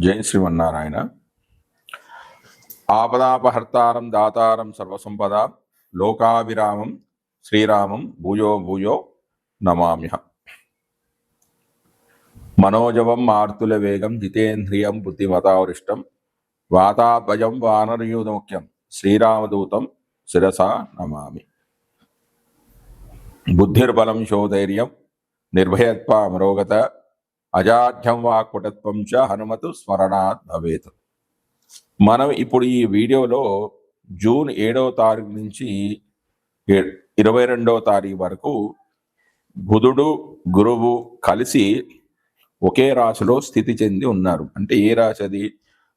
జై శ్రీమన్నారాయణ. ఆపదాపహర్తారం దాతారం సర్వసంపద లోకావిరామం శ్రీరామం భూయో భూయో నమామ్యహ. మనోజవం మార్తుల వేగం జితేంద్రియం బుద్ధిమతావరిష్టం వాతాత్వజం వానరయూధముఖ్యం శ్రీరామదూతం శిరసా నమామి. బుద్ధిర్బలం శోధైర్యం నిర్భయత్వ అమరోగత అజాఢ్యం వాక్పటత్వం చ హనుమతు స్మరణాత్ భవేత్. మనం ఇప్పుడు ఈ వీడియోలో జూన్ 7వ తారీఖు నుంచి 22వ తారీఖు వరకు బుధుడు గురువు కలిసి ఒకే రాశిలో స్థితి చెంది ఉన్నారు. అంటే ఏ రాశి అది?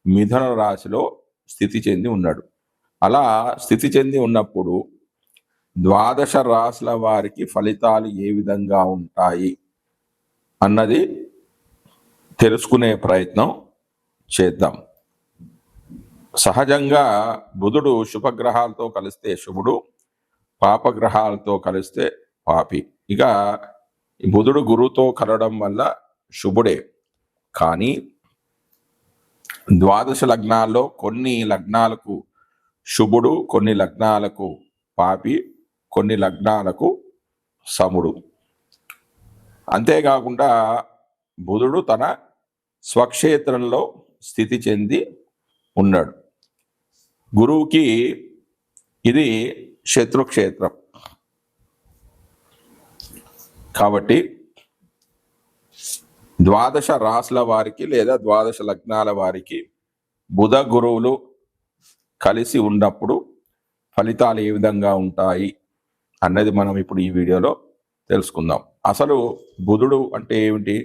మిథున రాశిలో స్థితి చెంది ఉన్నాడు. అలా స్థితి చెంది ఉన్నప్పుడు ద్వాదశ రాశుల వారికి ఫలితాలు ఏ విధంగా ఉంటాయి అన్నది తెలుసుకునే ప్రయత్నం చేద్దాం. సహజంగా బుధుడు శుభగ్రహాలతో కలిస్తే శుభుడు, పాపగ్రహాలతో కలిస్తే పాపి. ఇక బుధుడు గురువుతో కలవడం వల్ల శుభుడే. కానీ ద్వాదశ లగ్నాల్లో కొన్ని లగ్నాలకు శుభుడు, కొన్ని లగ్నాలకు పాపి, కొన్ని లగ్నాలకు సముడు. అంతేకాకుండా బుధుడు తన స్వక్షేత్రంలో స్థితి చెంది ఉన్నాడు. గురువుకి ఇది శత్రుక్షేత్రం కాబట్టి ద్వాదశ రాశుల వారికి లేదా ద్వాదశ లగ్నాల వారికి బుధ గురువులు కలిసి ఉన్నప్పుడు ఫలితాలు ఏ విధంగా ఉంటాయి అన్నది మనం ఇప్పుడు ఈ వీడియోలో తెలుసుకుందాం. అసలు బుధుడు అంటే ఏమిటి,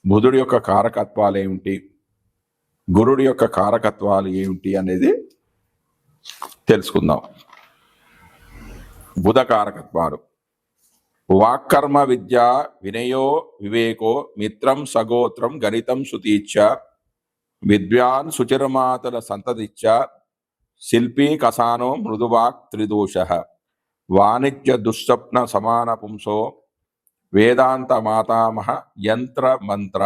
బుధుడి యొక్క కారకత్వాలు ఏమిటి, గురుడి యొక్క కారకత్వాలు ఏమిటి అనేది తెలుసుకుందాం. బుధ కారకత్వాలు: వాక్కర్మ విద్య, వినయో వివేకో, మిత్రం సగోత్రం, గణితం శృతీచ్చ, విద్వాన్ సుచిరమాతల సంతతిచ్చ, శిల్పీ కసానో మృదువాక్ త్రిదోష, వాణిజ్య దుస్వప్న సమాన పుంసో, వేదాంత మాతామహ యంత్ర మంత్ర,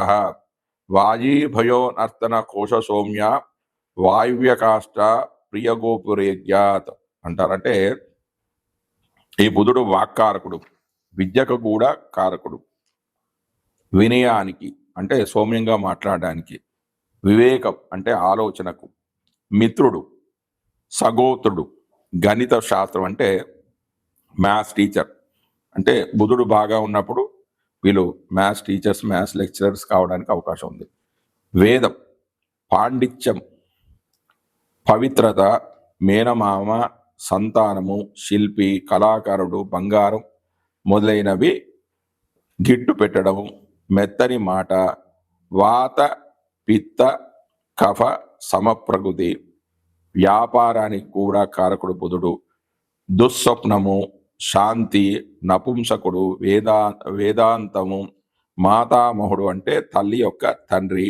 వాయీభయో నర్తన కోశ సౌమ్య, వాయువ్యకాష్ట ప్రియగోపురేగ్యాత్ అంటారంటే ఈ బుధుడు వాక్కారకుడు, విద్యకు కూడా కారకుడు, వినయానికి అంటే సౌమ్యంగా మాట్లాడడానికి, వివేకం అంటే ఆలోచనకు, మిత్రుడు, సగోత్రుడు, గణిత శాస్త్రం అంటే మ్యాథ్స్ టీచర్. అంటే బుధుడు బాగా ఉన్నప్పుడు వీళ్ళు మ్యాథ్స్ టీచర్స్, మ్యాథ్స్ లెక్చరర్స్ కావడానికి అవకాశం ఉంది. వేదం, పాండిత్యం, పవిత్రత, మేనమామ, సంతానము, శిల్పి, కళాకారుడు, బంగారం మొదలైనవి గిట్టు పెట్టడము, మెత్తని మాట, వాత పిత్త కఫ సమప్రకృతి, వ్యాపారానికి కూడా కారకుడు బుధుడు, దుస్వప్నము, శాంతి, నపుంసకుడు, వేదాంతము, మాతామహుడు అంటే తల్లి యొక్క తండ్రి,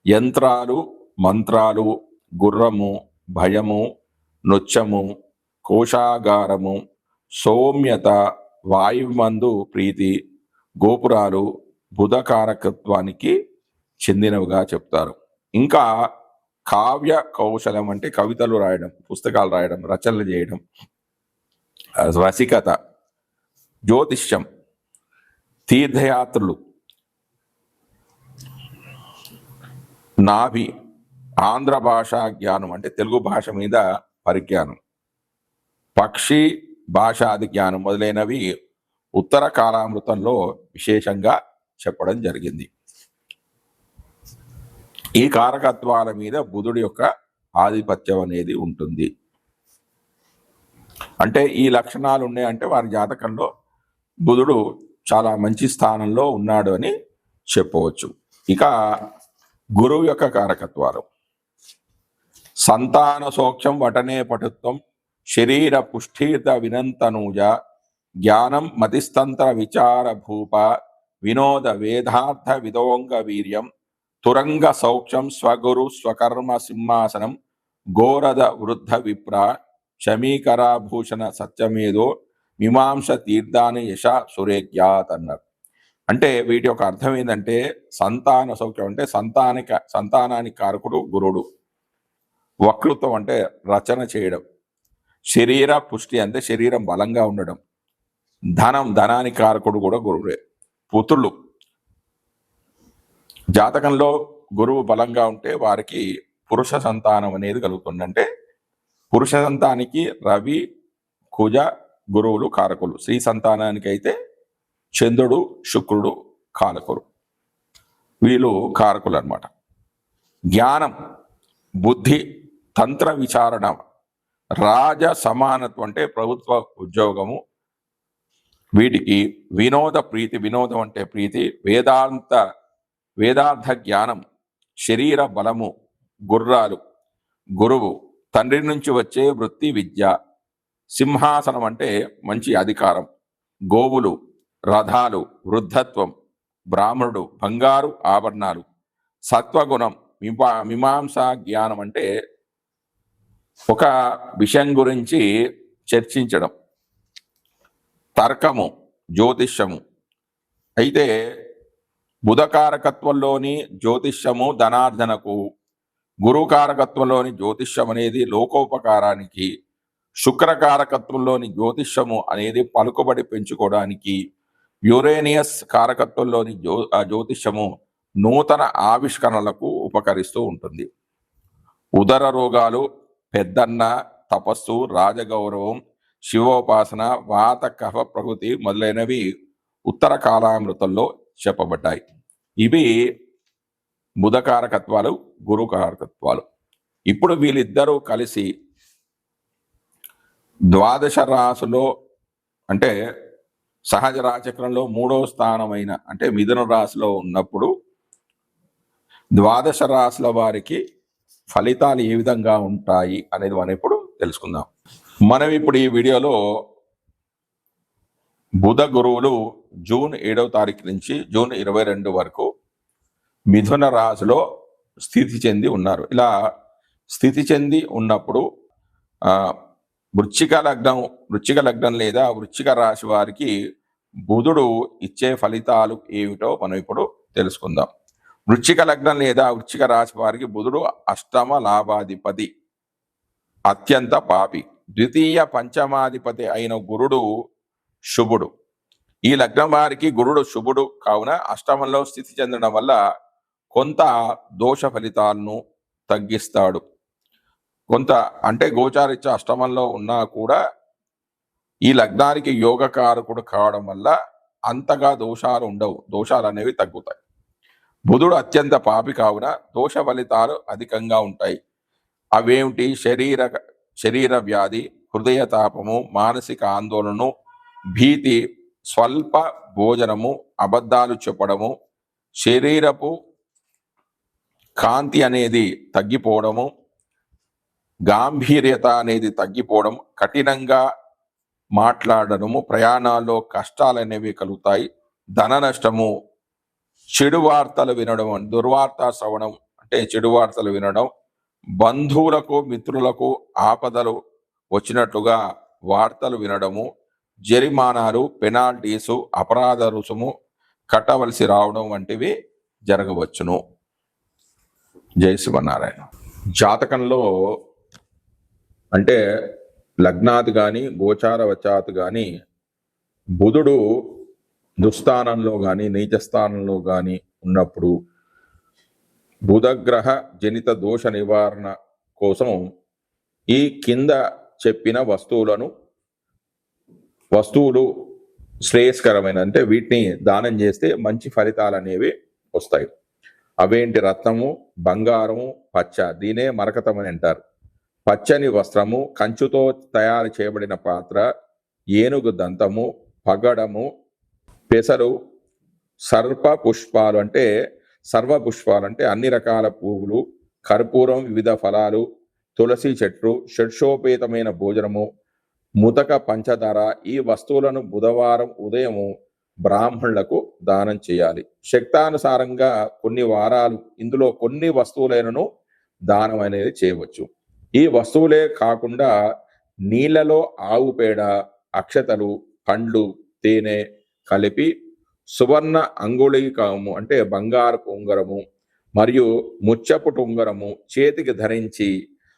యంత్రాలు, మంత్రాలు, గుర్రము, భయము, నృత్యము, కోశాగారము, సౌమ్యత, వాయుమందు ప్రీతి, గోపురాలు బుధ కారకత్వానికి చెందినవిగా చెప్తారు. ఇంకా కావ్య కౌశలం అంటే కవితలు రాయడం, పుస్తకాలు రాయడం, రచనలు చేయడం, రసికత, జ్యోతిష్యం, తీర్థయాత్రలు, నాభి, ఆంధ్ర భాషా జ్ఞానం అంటే తెలుగు భాష మీద పరిజ్ఞానం, పక్షి భాషాది జ్ఞానం మొదలైనవి ఉత్తర కాలామృతంలో విశేషంగా చెప్పడం జరిగింది. ఈ కారకత్వాల మీద బుధుడి యొక్క ఆధిపత్యం అనేది ఉంటుంది. అంటే ఈ లక్షణాలు ఉన్నాయంటే వారి జాతకంలో బుధుడు చాలా మంచి స్థానంలో ఉన్నాడు అని చెప్పవచ్చు. ఇక గురువు యొక్క కారకత్వాలు: సంతాన సౌఖ్యం, వటనే పటుత్వం, శరీర పుష్ఠీర్ద వినంతనూజ, జ్ఞానం మతిస్తంత్ర విచార భూప, వినోద వేదార్థ విదోంగ వీర్యం, తురంగ సౌఖ్యం, స్వగురు స్వకర్మ సింహాసనం, గోరద వృద్ధ విప్ర, శమీకరాభూషణ సత్యమేదో, మీమాంస తీర్థాని యశ సురేఖ్యాత్ అన్నారు. అంటే వీటి యొక్క అర్థం ఏంటంటే సంతాన సౌఖ్యం అంటే సంతానానికి కారకుడు గురుడు, వక్తృత్వం అంటే రచన చేయడం, శరీర పుష్టి అంటే శరీరం బలంగా ఉండడం, ధనానికి కారకుడు కూడా గురుడే, పుత్రులు జాతకంలో గురువు బలంగా ఉంటే వారికి పురుష సంతానం అనేది కలుగుతుంది. అంటే పురుష సంతానానికి రవి కుజ గురువులు కారకులు, స్త్రీ సంతానానికి అయితే చంద్రుడు శుక్రుడు కారకులు, వీళ్ళు కారకులు అన్నమాట. జ్ఞానం, బుద్ధి, తంత్ర విచారణ, రాజ సమానత్వం అంటే ప్రభుత్వ ఉద్యోగము, వీటికి వినోద ప్రీతి, వినోదం అంటే ప్రీతి, వేదార్థ జ్ఞానం, శరీర బలము, గుర్రాలు, గురువు, తండ్రి నుంచి వచ్చే వృత్తి విద్య, సింహాసనం అంటే మంచి అధికారం, గోవులు, రథాలు, వృద్ధత్వం, బ్రాహ్మణుడు, బంగారు ఆభరణాలు, సత్వగుణం, మీమాంస జ్ఞానం అంటే ఒక విషయం గురించి చర్చించడం, తర్కము, జ్యోతిష్యము. అయితే బుధకారకత్వంలోని జ్యోతిష్యము ధనార్జనకు, గురుకారకత్వంలోని జ్యోతిష్యం అనేది లోకోపకారానికి, శుక్రకారకత్వంలోని జ్యోతిష్యము అనేది పలుకుబడి పెంచుకోవడానికి, యురేనియస్ కారకత్వంలోని జ్యోతిష్యము నూతన ఆవిష్కరణలకు ఉపకరిస్తూ ఉంటుంది. ఉదర రోగాలు, పెద్దన్న, తపస్సు, రాజగౌరవం, శివోపాసన, వాత కఫ ప్రకృతి మొదలైనవి ఉత్తర కాలామృతంలో చెప్పబడ్డాయి. ఇవి బుధకారకత్వాలు, గురుకారకత్వాలు. ఇప్పుడు వీళ్ళిద్దరూ కలిసి ద్వాదశ రాశిలో అంటే సహజ రాశిచక్రంలో 3వ స్థానమైన అంటే మిథున రాశిలో ఉన్నప్పుడు ద్వాదశ రాశుల వారికి ఫలితాలు ఏ విధంగా ఉంటాయి అనేది మనం ఇప్పుడు తెలుసుకుందాం. మనం ఇప్పుడు ఈ వీడియోలో బుధ గురువులు జూన్ 7వ తారీఖు నుంచి జూన్ 22 వరకు మిథున రాశిలో స్థితి చెంది ఉన్నారు. ఇలా స్థితి చెంది ఉన్నప్పుడు వృశ్చిక లగ్నం లేదా వృశ్చిక రాశి వారికి బుధుడు ఇచ్చే ఫలితాలు ఏమిటో మనం ఇప్పుడు తెలుసుకుందాం. వృశ్చిక లగ్నం లేదా వృశ్చిక రాశి వారికి బుధుడు అష్టమ లాభాధిపతి, అత్యంత పాపి. ద్వితీయ పంచమాధిపతి అయిన గురుడు శుభుడు. ఈ లగ్నం వారికి గురుడు శుభుడు కావున అష్టమంలో స్థితి చెందడం వల్ల కొంత దోష ఫలితాలను తగ్గిస్తాడు. కొంత అంటే గోచారిత్య అష్టమంలో ఉన్నా కూడా ఈ లగ్నానికి యోగకారకుడు కావడం వల్ల అంతగా దోషాలు ఉండవు, దోషాలు అనేవి తగ్గుతాయి. బుధుడు అత్యంత పాపి కావున దోష ఫలితాలు అధికంగా ఉంటాయి. అవేమిటి? శరీర వ్యాధి, హృదయ తాపము, మానసిక ఆందోళనను, భీతి, స్వల్ప భోజనము, అబద్ధాలు చెప్పడము, శరీరపు కాంతి అనేది తగ్గిపోవడము, గాంభీర్యత అనేది తగ్గిపోవడం, కఠినంగా మాట్లాడడము, ప్రయాణాల్లో కష్టాలు అనేవి కలుగుతాయి. ధన నష్టము, చెడు వార్తలు వినడం, దుర్వార్త శ్రవణం అంటే చెడు వార్తలు వినడం, బంధువులకు మిత్రులకు ఆపదలు వచ్చినట్లుగా వార్తలు వినడము, జరిమానాలు, పెనాల్టీసు, అపరాధ రుసుము కట్టవలసి రావడం వంటివి జరగవచ్చును. జై శివనారాయణ. జాతకంలో అంటే లగ్నాది కానీ గోచార వచాత్ కానీ బుధుడు దుస్థానంలో కానీ నీచస్థానంలో కానీ ఉన్నప్పుడు బుధగ్రహ జనిత దోష నివారణ కోసం ఈ కింద చెప్పిన వస్తువులు శ్రేయస్కరమైన అంటే వీటిని దానం చేస్తే మంచి ఫలితాలు అనేవి వస్తాయి. అవేంటి? రత్నము, బంగారము, పచ్చ, దీనే మరకతం అని అంటారు. పచ్చని వస్త్రము, కంచుతో తయారు చేయబడిన పాత్ర, ఏనుగు దంతము, పగడము, పెసరు, సర్వ పుష్పాలు అంటే అన్ని రకాల పువ్వులు, కర్పూరం, వివిధ ఫలాలు, తులసి చెట్లు, షడ్షోపేతమైన భోజనము, ముతక పంచదార, ఈ వస్తువులను బుధవారం ఉదయము బ్రాహ్మణులకు దానం చేయాలి. శక్తానుసారంగా కొన్ని వారాలు ఇందులో కొన్ని వస్తువులైనను దానం అనేది చేయవచ్చు. ఈ వస్తువులే కాకుండా నీళ్లలో ఆవు పేడ, అక్షతలు, పండ్లు, తేనె కలిపి సువర్ణ అంగుళీకము అంటే బంగారపు ఉంగరము మరియు ముత్యపుటు ఉంగరము చేతికి ధరించి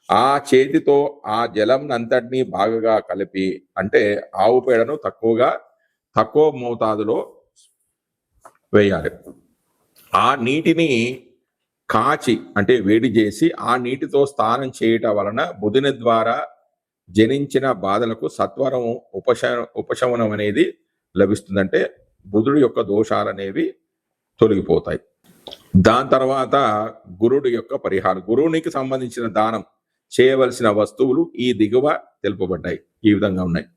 ఆ చేతితో ఆ జలం అంతటినీ బాగా కలిపి, అంటే ఆవు పేడను తక్కువ మోతాదులో వేయాలి. ఆ నీటిని కాచి అంటే వేడి చేసి ఆ నీటితో స్నానం చేయటం వలన బుధుని ద్వారా జనించిన బాధలకు సత్వరం ఉపశమనం అనేది లభిస్తుంది. అంటే బుధుడు యొక్క దోషాలు అనేవి తొలగిపోతాయి. దాని తర్వాత గురుడు యొక్క పరిహారం. గురువునికి సంబంధించిన దానం చేయవలసిన వస్తువులు ఈ దిగువ తెలుపబడ్డాయి. ఈ విధంగా ఉన్నాయి.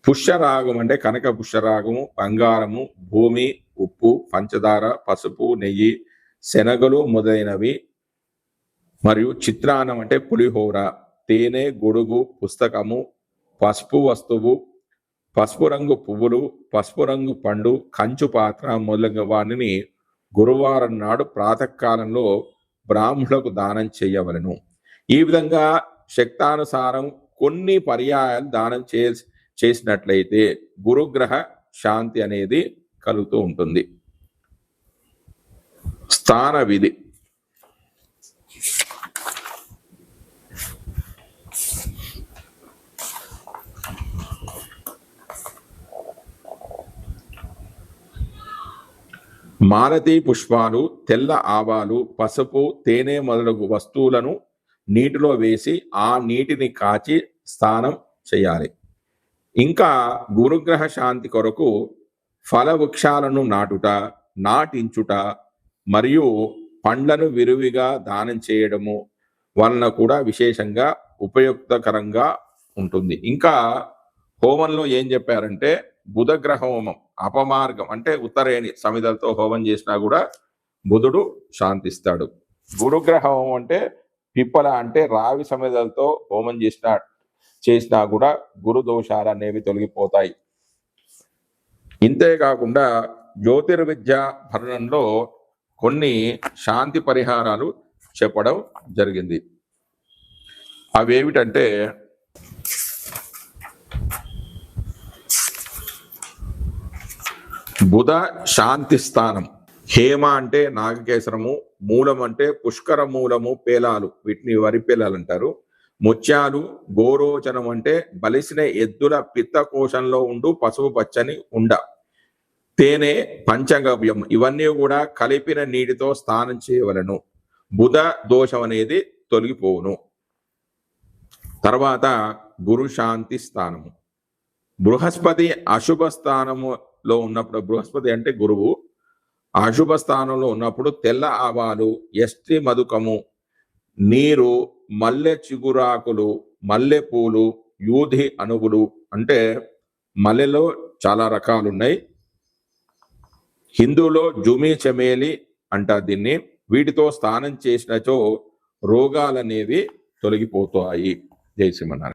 పుష్యరాగం అంటే కనక పుష్యరాగము, బంగారము, భూమి, ఉప్పు, పంచదార, పసుపు, నెయ్యి, శనగలు మొదలైనవి, మరియు చిత్రాన్నం అంటే పులిహోర, తేనె, గొడుగు, పుస్తకము, పసుపు వస్తువు, పసుపు రంగు పువ్వులు, పసుపు రంగు పండు, కంచు పాత్ర మొదలైన వాటిని గురువారం నాడు ప్రాతకాలంలో బ్రాహ్మణులకు దానం చేయవలను. ఈ విధంగా శక్తానుసారం కొన్ని పర్యాయాలు దానం చేసినట్లయితే గురుగ్రహ శాంతి అనేది కలుగుతూ ఉంటుంది. స్థాన విధి. మాలతీ పుష్పాలు, తెల్ల ఆవాలు, పసుపు, తేనె మొదలగు వస్తువులను నీటిలో వేసి ఆ నీటిని కాచి స్నానం చేయాలి. ఇంకా గురుగ్రహ శాంతి కొరకు ఫల వృక్షాలను నాటించుట మరియు పండ్లను విరివిగా దానం చేయడము వలన కూడా విశేషంగా ఉపయుక్తకరంగా ఉంటుంది. ఇంకా హోమంలో ఏం చెప్పారంటే బుధగ్రహ హోమం, అపమార్గం అంటే ఉత్తరేణి సమిధలతో హోమం చేసినా కూడా బుధుడు శాంతిస్తాడు. గురుగ్రహ హోమం అంటే పిప్పల అంటే రావి సమిధలతో హోమం చేసినా కూడా గురు దోషాలు అనేవి తొలగిపోతాయి. ఇంతేకాకుండా జ్యోతిర్విద్య భరణంలో కొన్ని శాంతి పరిహారాలు చెప్పడం జరిగింది. అవేమిటంటే బుధ శాంతి స్థానం. హేమ అంటే నాగకేసరము, మూలం అంటే పుష్కర మూలము పేలాలు, వీటిని వరి పేలాలు అంటారు. ముత్యాలు, గోరోచనం అంటే బలిసిన ఎద్దుల పిత్తకోశంలో ఉండు పసుపు పచ్చని ఉండ, తేనె, పంచగవ్యం ఇవన్నీ కూడా కలిపిన నీటితో స్నానం చేయవలను. బుధ దోషం అనేది తొలగిపోవును. తర్వాత గురు శాంతి స్థానము. బృహస్పతి అశుభ స్థానములో ఉన్నప్పుడు, బృహస్పతి అంటే గురువు, అశుభ స్థానంలో ఉన్నప్పుడు తెల్ల ఆవాలు, ఎస్టి మధుకము, నీరు, మల్లె చిగురాకులు, మల్లె పూలు, యూధి అణువులు అంటే మల్లెలో చాలా రకాలు ఉన్నాయి. హిందూలో జుమి చమేలి అంటారు దీన్ని. వీటితో స్నానం చేసినచో రోగాలనేవి తొలగిపోతాయి. జై శ్రీమన్నారాయణ.